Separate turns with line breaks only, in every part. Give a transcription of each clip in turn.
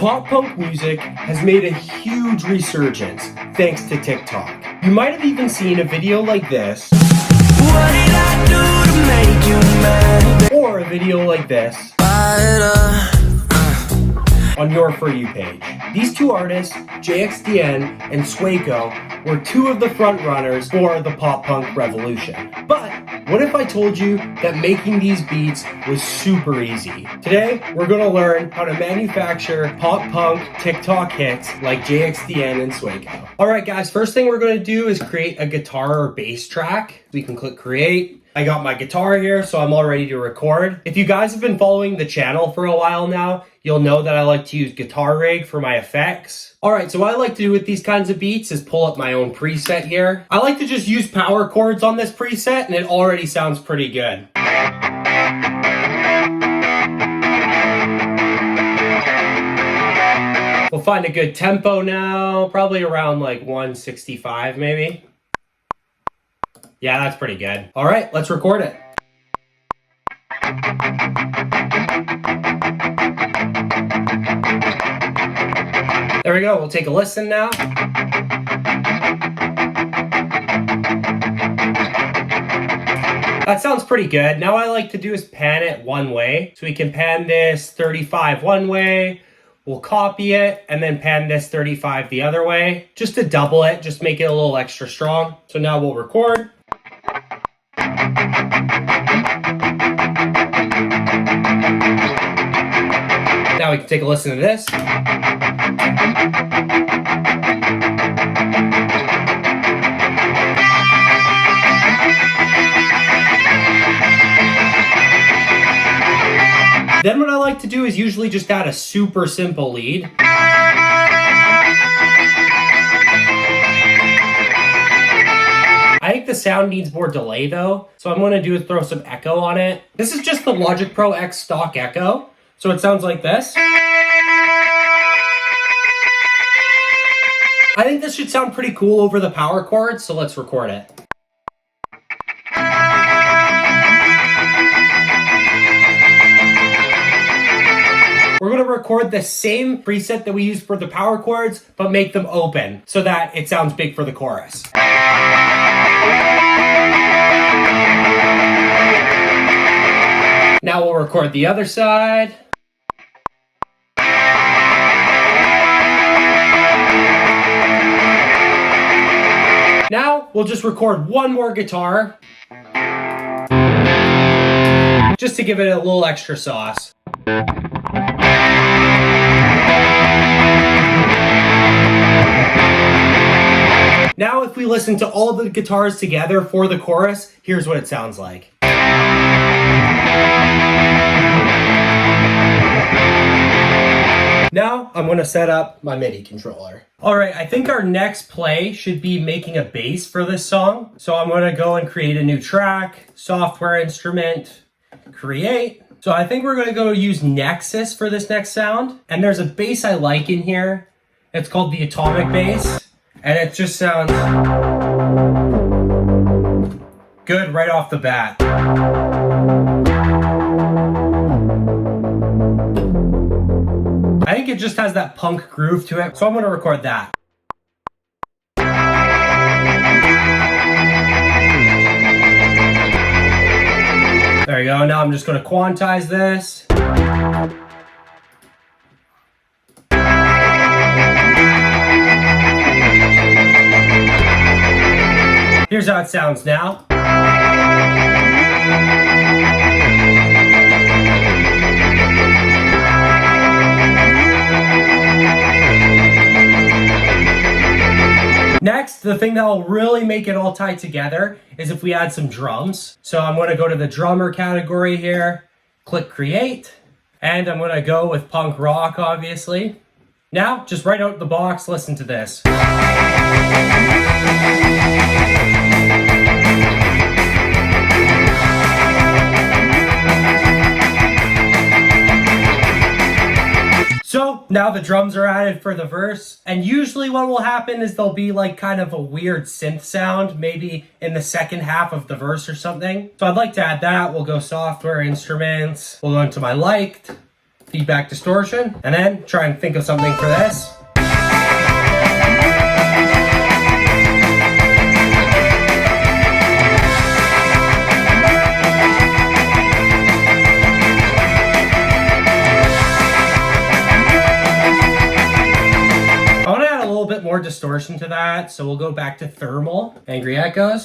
Pop punk music has made a huge resurgence thanks to TikTok. You might have even seen a video like this, what did I do to make you mad? Or a video like this on your For You page. These two artists, jxdn and sueco, were two of the front runners for the pop punk revolution. But what if I told you that making these beats was super easy? Today, we're gonna learn how to manufacture pop punk TikTok hits like jxdn and sueco. All right, guys, first thing we're gonna do is create a guitar or bass track. We can click create. I got my guitar here, so I'm all ready to record. If you guys have been following the channel for a while now, you'll know that I like to use Guitar Rig for my effects. All right, so what I like to do with these kinds of beats is pull up my own preset here. I like to just use power chords on this preset, and it already sounds pretty good. We'll find a good tempo now, probably around like 165 maybe. Yeah, that's pretty good. All right, let's record it. There we go, we'll take a listen now. That sounds pretty good. Now what I like to do is pan it one way. So we can pan this 35 one way, we'll copy it, and then pan this 35 the other way, just to double it, just make it a little extra strong. So now we'll record. Now we can take a listen to this. Then what I like to do is usually just add a super simple lead. I think the sound needs more delay though, so what I'm going to do is throw some echo on it. This is just the Logic Pro X stock echo, so it sounds like this. I think this should sound pretty cool over the power chords, so let's record it. We're going to record the same preset that we used for the power chords, but make them open so that it sounds big for the chorus. Now we'll record the other side. Now we'll just record one more guitar, just to give it a little extra sauce. Now if we listen to all the guitars together for the chorus, here's what it sounds like. Now I'm going to set up my MIDI controller. All right, I think our next play should be making a bass for this song. So I'm going to go and create a new track, software instrument, create. So I think we're going to go use Nexus for this next sound. And there's a bass I like in here. It's called the atomic bass. And it just sounds good right off the bat. I think it just has that punk groove to it, so I'm going to record that. There you go. Now I'm just going to quantize this. Here's how it sounds now. Next, the thing that will really make it all tie together is if we add some drums. So I'm going to go to the drummer category here, click create, and I'm going to go with punk rock, obviously. Now, just right out the box, listen to this. So now the drums are added for the verse, and usually what will happen is there'll be like kind of a weird synth sound, maybe in the second half of the verse or something. So I'd like to add that. We'll go software, instruments, we'll go into my liked, feedback distortion, and then try and think of something for this. More distortion to that, so we'll go back to thermal, angry echoes.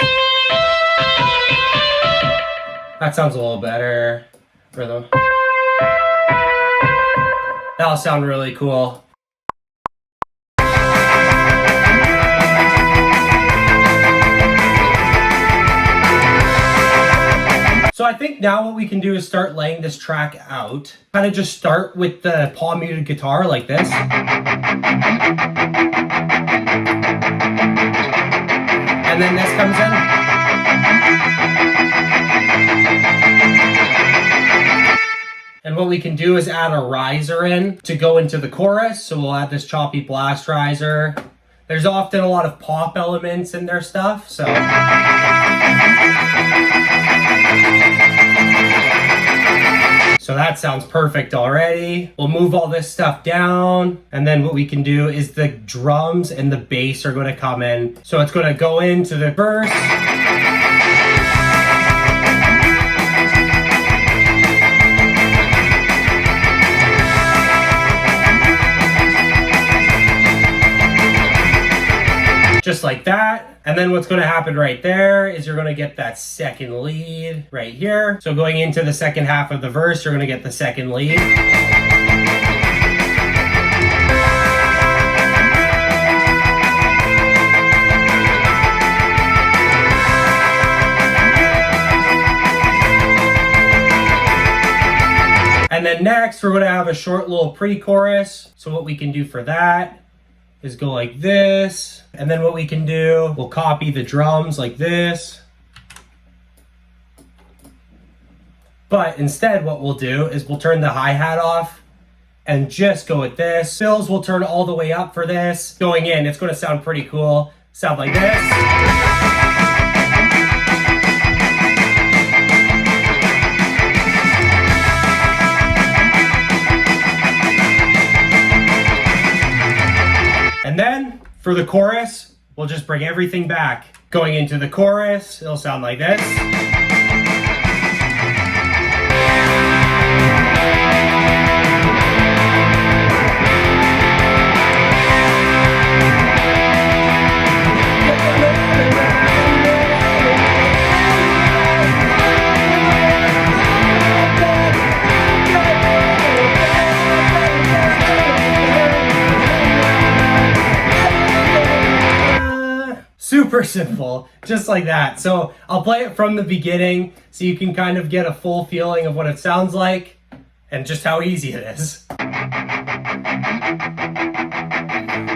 That sounds a little better. Rhythm. That'll sound really cool. So I think now what we can do is start laying this track out. Kind of just start with the palm muted guitar like this. And then this comes in. And what we can do is add a riser in to go into the chorus. So we'll add this choppy blast riser. There's often a lot of pop elements in their stuff, so. So that sounds perfect already. We'll move all this stuff down, and then what we can do is the drums and the bass are going to come in. So it's going to go into the verse. Just like that. And then what's going to happen right there is you're going to get that second lead right here. So going into the second half of the verse, you're going to get the second lead. And then next, we're going to have a short little pre-chorus. So what we can do for that is go like this, and then what we can do, we'll copy the drums like this. But instead what we'll do is we'll turn the hi-hat off and just go with this. Fills will turn all the way up for this. Going in, it's going to sound pretty cool. Sound like this. And then for the chorus, we'll just bring everything back. Going into the chorus, it'll sound like this. Super simple, just like that. So I'll play it from the beginning so you can kind of get a full feeling of what it sounds like and just how easy it is.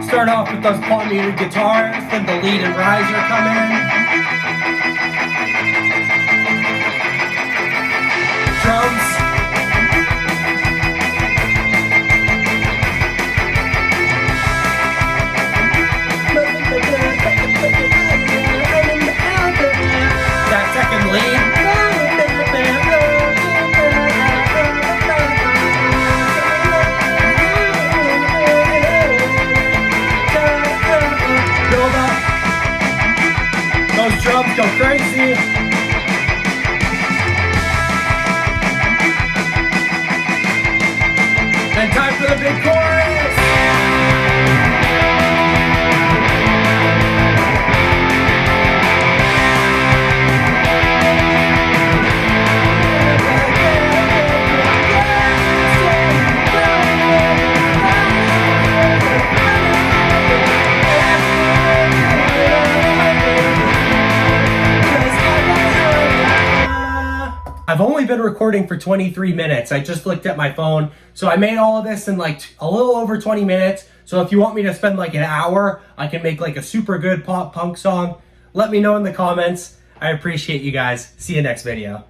Start off with those palm muted guitars, then the lead and riser come in. Drums. Those drums go crazy. Then time for the big chorus. I've only been recording for 23 minutes. I just looked at my phone. So I made all of this in like a little over 20 minutes. So if you want me to spend like an hour, I can make like a super good pop punk song. Let me know in the comments. I appreciate you guys. See you next video.